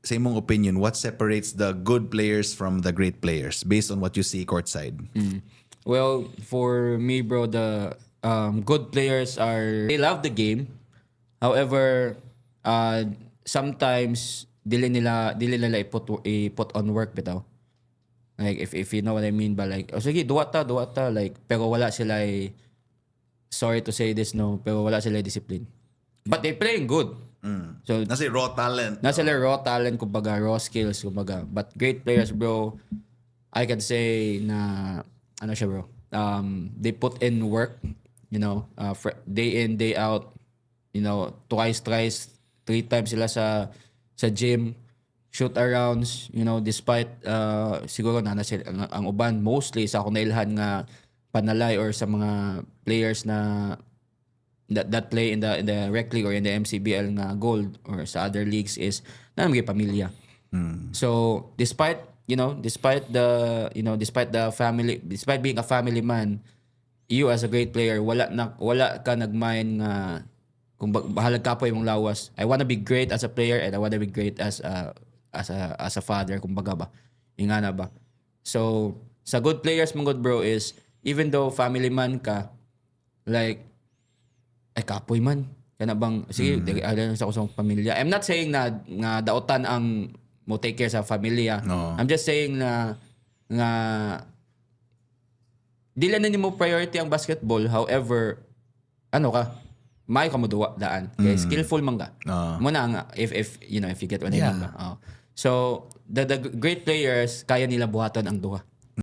sa imong opinion, what separates the good players from the great players based on what you see courtside? Well, for me, bro, the good players they love the game. However, sometimes dili nila i-put on work bitaw. Like if you know what I mean ba, like sige duwa ta like, pero wala sila sorry to say this, no, pero wala sila discipline. But they playing good. So Nasa raw talent. nasa sila raw talent, kumbaga raw skills, kumbaga. But great players, bro, I can say na ano siya, bro. They put in work, you know, day in, day out, you know, twice, 3 times sila sa gym, shoot arounds, you know, despite siguro na sila, ang uban mostly sa akong nailhan nga panalay or sa mga players na that play in the rec league or in the MCBL nga gold or sa other leagues is na may pamilya. So despite the family, despite being a family man, you as a great player wala ka nagmind nga kung bahalag ka po yung lawas. I wanna be great as a player and I wanna be great as a father, kumbaga ba. Ingana ba. So sa good players mong good, bro, is even though family man ka, like ay kapoy man kana bang sige lang sa kusang pamilya. I'm not saying na nga daotan ang mo take care sa pamilya. No. I'm just saying na nga dili na nimo priority ang basketball. However, ano ka, may ka mo daan. Okay, skillful man ka. Muna nga if you know, if you get what I mean ba. So the great players kaya nila buhaton ang duha.